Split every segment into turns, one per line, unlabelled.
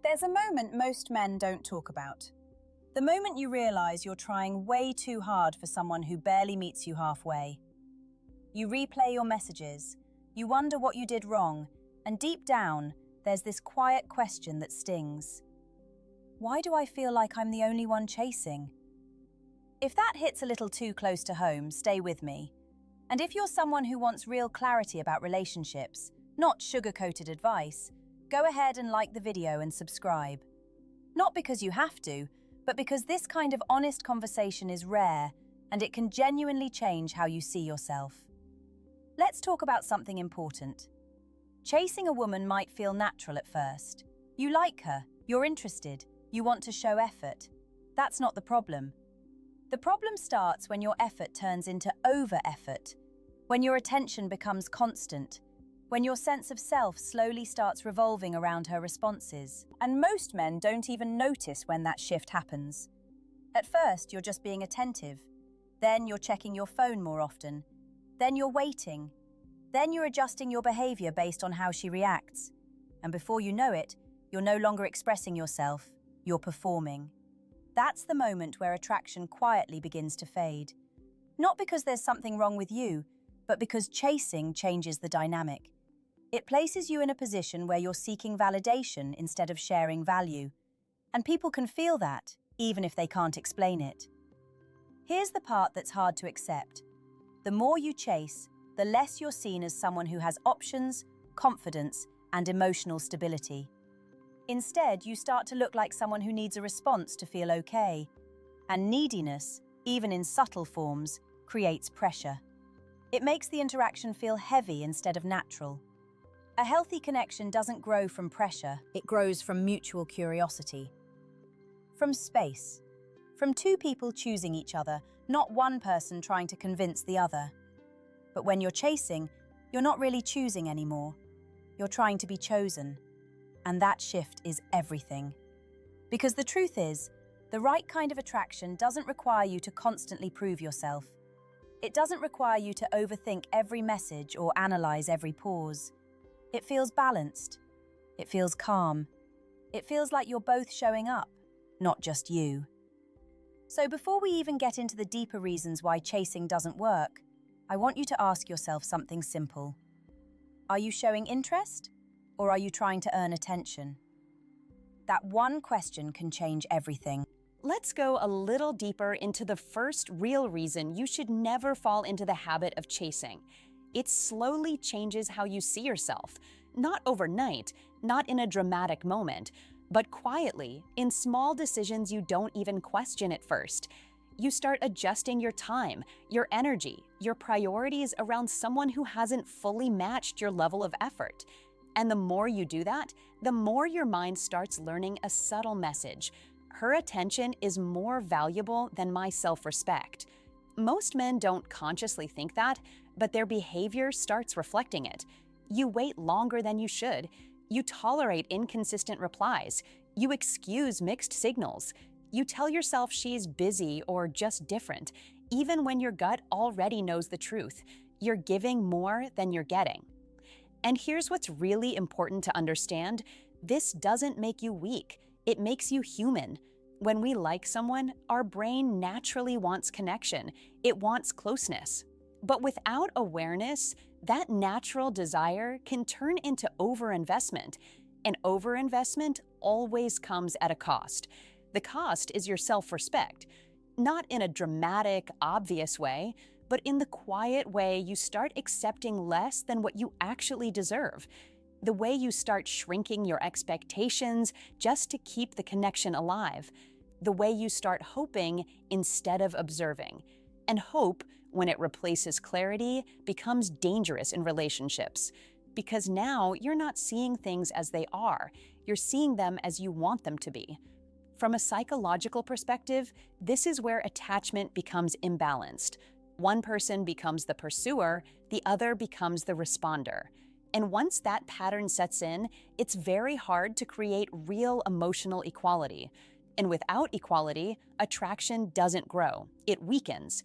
There's a moment most men don't talk about. The moment you realize you're trying way too hard for someone who barely meets you halfway. You replay your messages, you wonder what you did wrong, and deep down, there's this quiet question that stings. Why do I feel like I'm the only one chasing? If that hits a little too close to home, stay with me. And if you're someone who wants real clarity about relationships, not sugar-coated advice, go ahead and like the video and subscribe. Not because you have to, but because this kind of honest conversation is rare and it can genuinely change how you see yourself. Let's talk about something important. Chasing a woman might feel natural at first. You like her, you're interested, you want to show effort. That's not the problem. The problem starts when your effort turns into over-effort, when your attention becomes constant, when your sense of self slowly starts revolving around her responses. And most men don't even notice when that shift happens. At first, you're just being attentive. Then you're checking your phone more often. Then you're waiting. Then you're adjusting your behavior based on how she reacts. And before you know it, you're no longer expressing yourself, you're performing. That's the moment where attraction quietly begins to fade. Not because there's something wrong with you, but because chasing changes the dynamic. It places you in a position where you're seeking validation instead of sharing value. And people can feel that, even if they can't explain it. Here's the part that's hard to accept. The more you chase, the less you're seen as someone who has options, confidence, and emotional stability. Instead, you start to look like someone who needs a response to feel okay. And neediness, even in subtle forms, creates pressure. It makes the interaction feel heavy instead of natural. A healthy connection doesn't grow from pressure, it grows from mutual curiosity. From space. From two people choosing each other, not one person trying to convince the other. But when you're chasing, you're not really choosing anymore. You're trying to be chosen. And that shift is everything. Because the truth is, the right kind of attraction doesn't require you to constantly prove yourself. It doesn't require you to overthink every message or analyze every pause. It feels balanced. It feels calm. It feels like you're both showing up, not just you. So before we even get into the deeper reasons why chasing doesn't work, I want you to ask yourself something simple. Are you showing interest, or are you trying to earn attention? That one question can change everything.
Let's go a little deeper into the first real reason you should never fall into the habit of chasing. It slowly changes how you see yourself, not overnight, not in a dramatic moment, but quietly, in small decisions you don't even question at first. You start adjusting your time, your energy, your priorities around someone who hasn't fully matched your level of effort. And the more you do that, the more your mind starts learning a subtle message. Her attention is more valuable than my self-respect. Most men don't consciously think that, but their behavior starts reflecting it. You wait longer than you should. You tolerate inconsistent replies. You excuse mixed signals. You tell yourself she's busy or just different, even when your gut already knows the truth. You're giving more than you're getting. And here's what's really important to understand. This doesn't make you weak. It makes you human. When we like someone, our brain naturally wants connection. It wants closeness. But without awareness, that natural desire can turn into overinvestment. And overinvestment always comes at a cost. The cost is your self-respect. Not in a dramatic, obvious way, but in the quiet way you start accepting less than what you actually deserve. The way you start shrinking your expectations just to keep the connection alive. The way you start hoping instead of observing. And hope, when it replaces clarity, becomes dangerous in relationships. Because now you're not seeing things as they are, you're seeing them as you want them to be. From a psychological perspective, this is where attachment becomes imbalanced. One person becomes the pursuer, the other becomes the responder. And once that pattern sets in, it's very hard to create real emotional equality. And without equality, attraction doesn't grow, it weakens.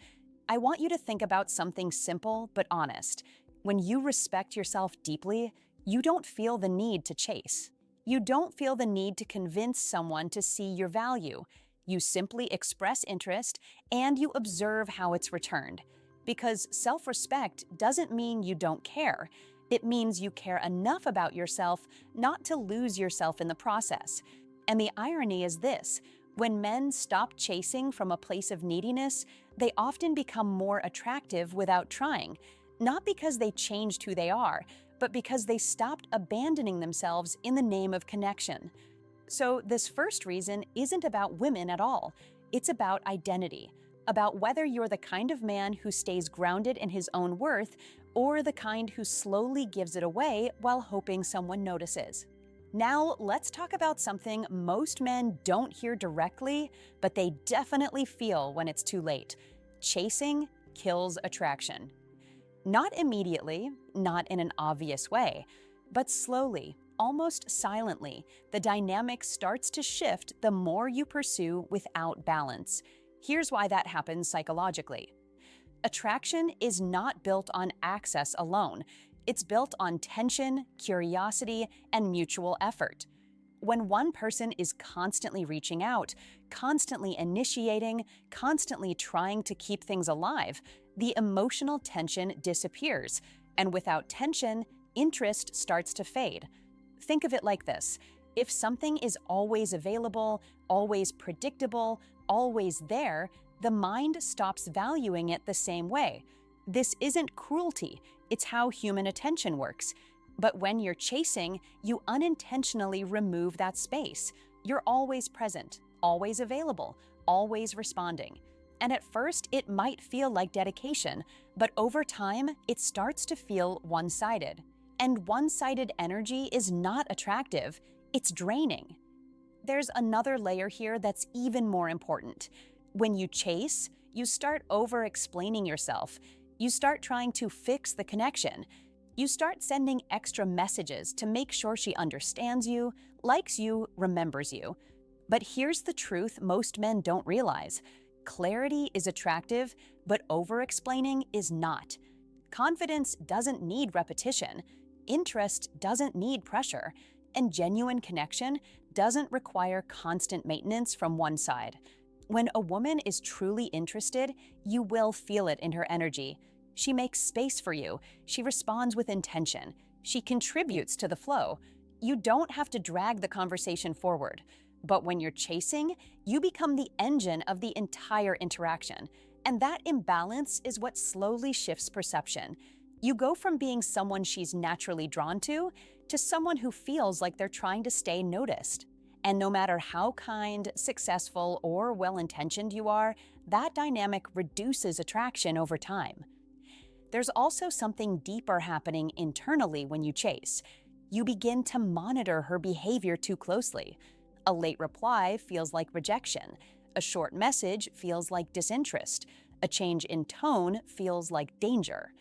I want you to think about something simple but honest. When you respect yourself deeply, you don't feel the need to chase. You don't feel the need to convince someone to see your value. You simply express interest and you observe how it's returned. Because self-respect doesn't mean you don't care. It means you care enough about yourself not to lose yourself in the process. And the irony is this: when men stop chasing from a place of neediness, they often become more attractive without trying. Not because they changed who they are, but because they stopped abandoning themselves in the name of connection. So this first reason isn't about women at all. It's about identity, about whether you're the kind of man who stays grounded in his own worth or the kind who slowly gives it away while hoping someone notices. Now, let's talk about something most men don't hear directly, but they definitely feel when it's too late. Chasing kills attraction. Not immediately, not in an obvious way, but slowly, almost silently, the dynamic starts to shift the more you pursue without balance. Here's why that happens psychologically. Attraction is not built on access alone. It's built on tension, curiosity, and mutual effort. When one person is constantly reaching out, constantly initiating, constantly trying to keep things alive, the emotional tension disappears. And without tension, interest starts to fade. Think of it like this: if something is always available, always predictable, always there, the mind stops valuing it the same way. This isn't cruelty, it's how human attention works. But when you're chasing, you unintentionally remove that space. You're always present, always available, always responding. And at first, it might feel like dedication, but over time, it starts to feel one-sided. And one-sided energy is not attractive, it's draining. There's another layer here that's even more important. When you chase, you start over-explaining yourself. You start trying to fix the connection. You start sending extra messages to make sure she understands you, likes you, remembers you. But here's the truth most men don't realize. Clarity is attractive, but over-explaining is not. Confidence doesn't need repetition. Interest doesn't need pressure. And genuine connection doesn't require constant maintenance from one side. When a woman is truly interested, you will feel it in her energy. She makes space for you. She responds with intention. She contributes to the flow. You don't have to drag the conversation forward. But when you're chasing, you become the engine of the entire interaction. And that imbalance is what slowly shifts perception. You go from being someone she's naturally drawn to someone who feels like they're trying to stay noticed. And no matter how kind, successful, or well-intentioned you are, that dynamic reduces attraction over time. There's also something deeper happening internally when you chase. You begin to monitor her behavior too closely. A late reply feels like rejection. A short message feels like disinterest. A change in tone feels like danger.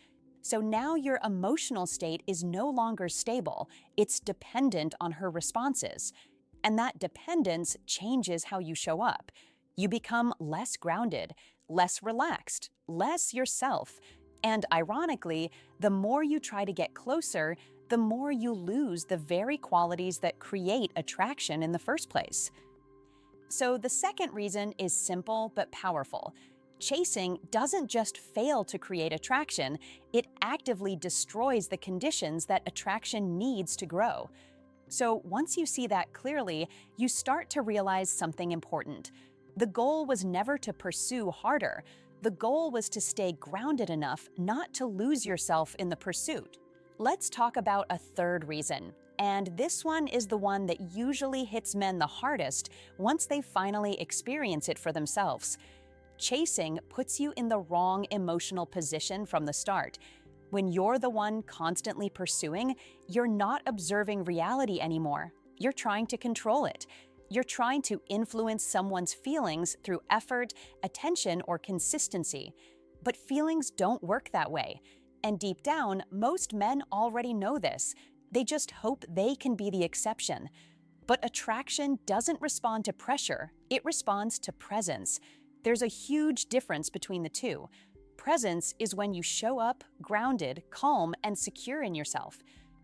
So now your emotional state is no longer stable. It's dependent on her responses. And that dependence changes how you show up. You become less grounded, less relaxed, less yourself. And ironically, the more you try to get closer, the more you lose the very qualities that create attraction in the first place. So the second reason is simple but powerful. Chasing doesn't just fail to create attraction, it actively destroys the conditions that attraction needs to grow. So once you see that clearly, you start to realize something important. The goal was never to pursue harder. The goal was to stay grounded enough not to lose yourself in the pursuit. Let's talk about a third reason. And this one is the one that usually hits men the hardest once they finally experience it for themselves. Chasing puts you in the wrong emotional position from the start. When you're the one constantly pursuing, you're not observing reality anymore. You're trying to control it. You're trying to influence someone's feelings through effort, attention, or consistency. But feelings don't work that way. And deep down, most men already know this. They just hope they can be the exception. But attraction doesn't respond to pressure, it responds to presence. There's a huge difference between the two. Presence is when you show up grounded, calm, and secure in yourself.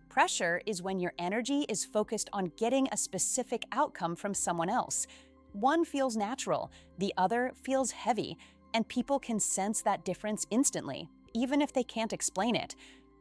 Pressure is when your energy is focused on getting a specific outcome from someone else. One feels natural, the other feels heavy, and people can sense that difference instantly, even if they can't explain it.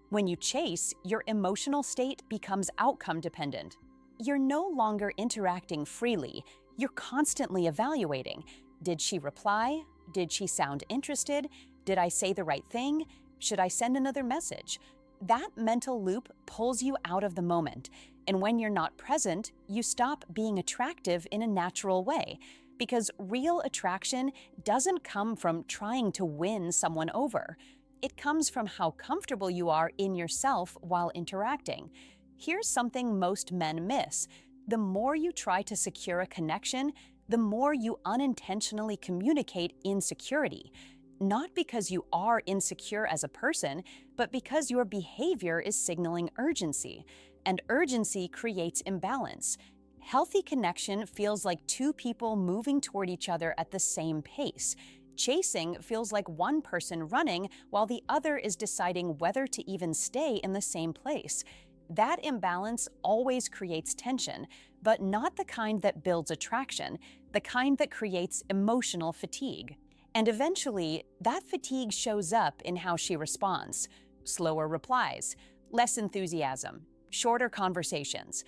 When you chase, your emotional state becomes outcome dependent. You're no longer interacting freely, you're constantly evaluating. Did she reply? Did she sound interested? Did I say the right thing? Should I send another message? That mental loop pulls you out of the moment, and when you're not present, you stop being attractive in a natural way, because real attraction doesn't come from trying to win someone over. It comes from how comfortable you are in yourself while interacting. Here's something most men miss. The more you try to secure a connection, the more you unintentionally communicate insecurity. Not because you are insecure as a person, but because your behavior is signaling urgency. And urgency creates imbalance. Healthy connection feels like two people moving toward each other at the same pace. Chasing feels like one person running while the other is deciding whether to even stay in the same place. That imbalance always creates tension, but not the kind that builds attraction, the kind that creates emotional fatigue. And eventually, that fatigue shows up in how she responds. Slower replies, less enthusiasm, shorter conversations.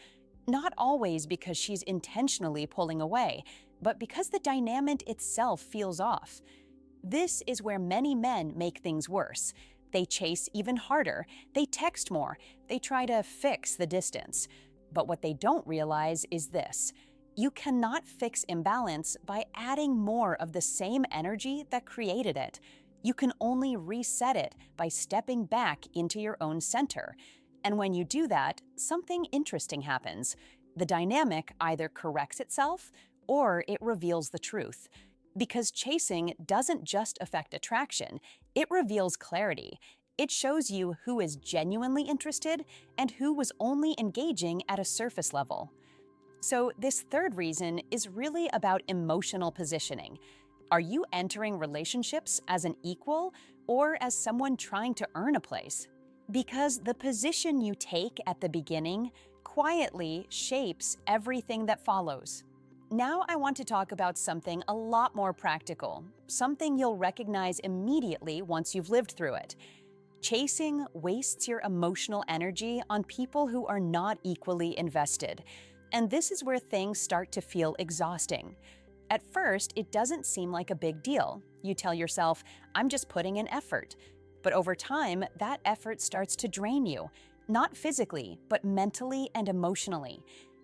Not always because she's intentionally pulling away, but because the dynamic itself feels off. This is where many men make things worse. They chase even harder, they text more, they try to fix the distance. But what they don't realize is this: you cannot fix imbalance by adding more of the same energy that created it. You can only reset it by stepping back into your own center. And when you do that, something interesting happens. The dynamic either corrects itself or it reveals the truth. Because chasing doesn't just affect attraction, it reveals clarity. It shows you who is genuinely interested and who was only engaging at a surface level. So this third reason is really about emotional positioning. Are you entering relationships as an equal or as someone trying to earn a place? Because the position you take at the beginning quietly shapes everything that follows. Now I want to talk about something a lot more practical, something you'll recognize immediately once you've lived through it. Chasing wastes your emotional energy on people who are not equally invested. And this is where things start to feel exhausting. At first, it doesn't seem like a big deal. You tell yourself, I'm just putting in effort. But over time, that effort starts to drain you, not physically, but mentally and emotionally.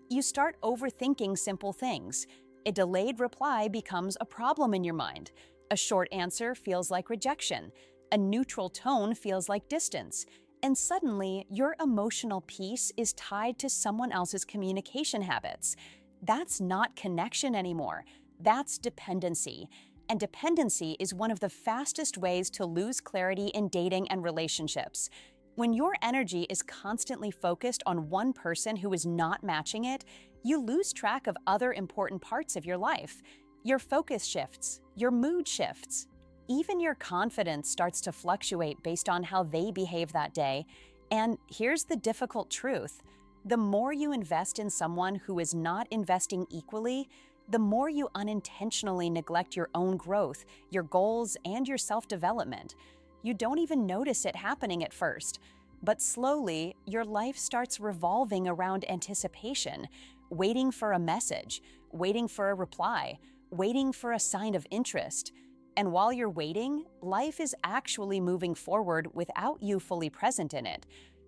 You start overthinking simple things. A delayed reply becomes a problem in your mind. A short answer feels like rejection. A neutral tone feels like distance. And suddenly, your emotional peace is tied to someone else's communication habits. That's not connection anymore. That's dependency. And dependency is one of the fastest ways to lose clarity in dating and relationships. When your energy is constantly focused on one person who is not matching it, you lose track of other important parts of your life. Your focus shifts, your mood shifts. Even your confidence starts to fluctuate based on how they behave that day. And here's the difficult truth: the more you invest in someone who is not investing equally, the more you unintentionally neglect your own growth, your goals, and your self-development. You don't even notice it happening at first, but slowly, your life starts revolving around anticipation, waiting for a message, waiting for a reply, waiting for a sign of interest. And while you're waiting, life is actually moving forward without you fully present in it.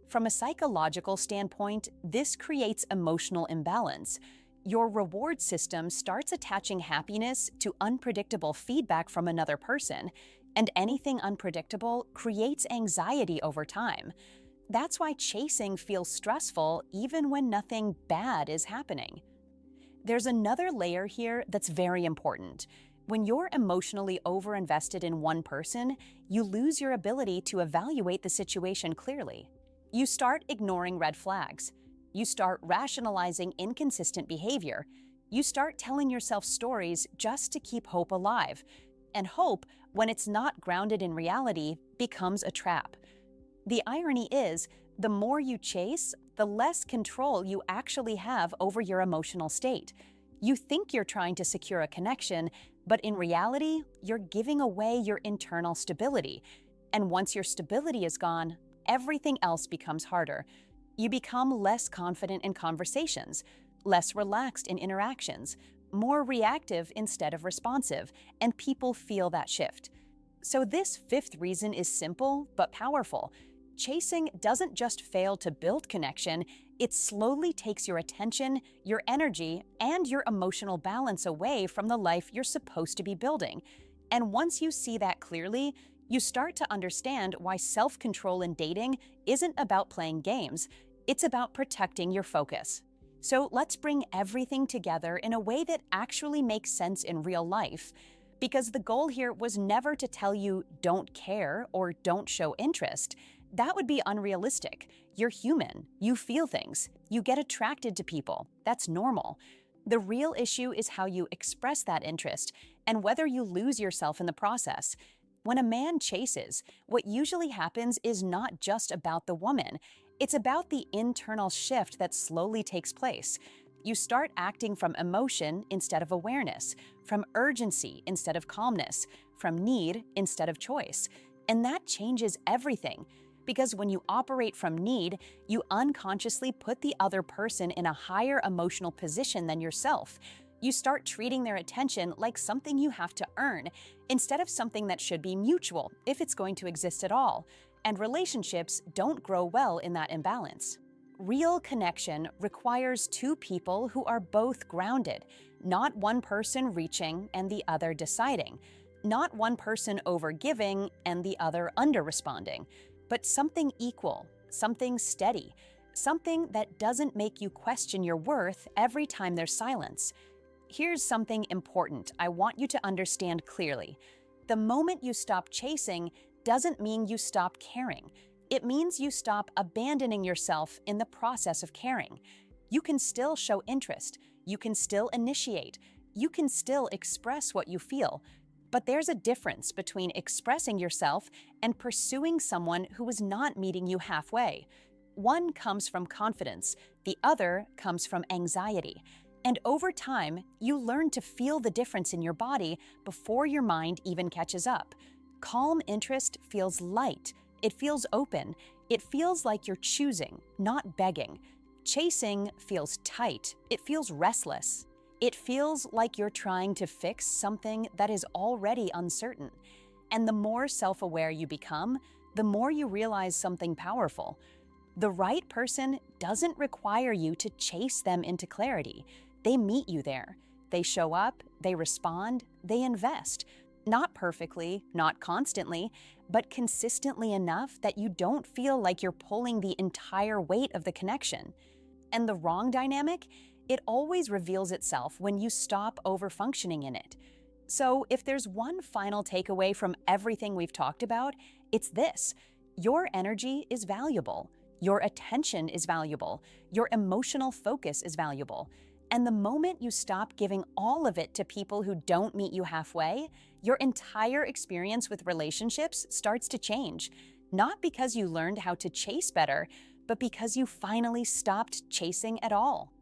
From a psychological standpoint, this creates emotional imbalance. Your reward system starts attaching happiness to unpredictable feedback from another person, and anything unpredictable creates anxiety over time. That's why chasing feels stressful even when nothing bad is happening. There's another layer here that's very important. When you're emotionally overinvested in one person, you lose your ability to evaluate the situation clearly. You start ignoring red flags. You start rationalizing inconsistent behavior. You start telling yourself stories just to keep hope alive. And hope, when it's not grounded in reality, becomes a trap. The irony is, the more you chase, the less control you actually have over your emotional state. You think you're trying to secure a connection, but in reality, you're giving away your internal stability. And once your stability is gone, everything else becomes harder. You become less confident in conversations, less relaxed in interactions, more reactive instead of responsive, and people feel that shift. So this fifth reason is simple but powerful. Chasing doesn't just fail to build connection, it slowly takes your attention, your energy, and your emotional balance away from the life you're supposed to be building. And once you see that clearly, you start to understand why self-control in dating isn't about playing games, it's about protecting your focus. So let's bring everything together in a way that actually makes sense in real life. Because the goal here was never to tell you don't care or don't show interest. That would be unrealistic. You're human. You feel things. You get attracted to people. That's normal. The real issue is how you express that interest and whether you lose yourself in the process. When a man chases, what usually happens is not just about the woman. It's about the internal shift that slowly takes place. You start acting from emotion instead of awareness, from urgency instead of calmness, from need instead of choice. And that changes everything. Because when you operate from need, you unconsciously put the other person in a higher emotional position than yourself. You start treating their attention like something you have to earn, instead of something that should be mutual, if it's going to exist at all. And relationships don't grow well in that imbalance. Real connection requires two people who are both grounded, not one person reaching and the other deciding, not one person overgiving and the other under-responding, but something equal, something steady, something that doesn't make you question your worth every time there's silence. Here's something important I want you to understand clearly. The moment you stop chasing doesn't mean you stop caring. It means you stop abandoning yourself in the process of caring. You can still show interest. You can still initiate. You can still express what you feel. But there's a difference between expressing yourself and pursuing someone who is not meeting you halfway. One comes from confidence. The other comes from anxiety. And over time, you learn to feel the difference in your body before your mind even catches up. Calm interest feels light. It feels open. It feels like you're choosing, not begging. Chasing feels tight. It feels restless. It feels like you're trying to fix something that is already uncertain. And the more self-aware you become, the more you realize something powerful. The right person doesn't require you to chase them into clarity. They meet you there. They show up, they respond, they invest. Not perfectly, not constantly, but consistently enough that you don't feel like you're pulling the entire weight of the connection. And the wrong dynamic? It always reveals itself when you stop over-functioning in it. So if there's one final takeaway from everything we've talked about, it's this. Your energy is valuable. Your attention is valuable. Your emotional focus is valuable. And the moment you stop giving all of it to people who don't meet you halfway, your entire experience with relationships starts to change. Not because you learned how to chase better, but because you finally stopped chasing at all.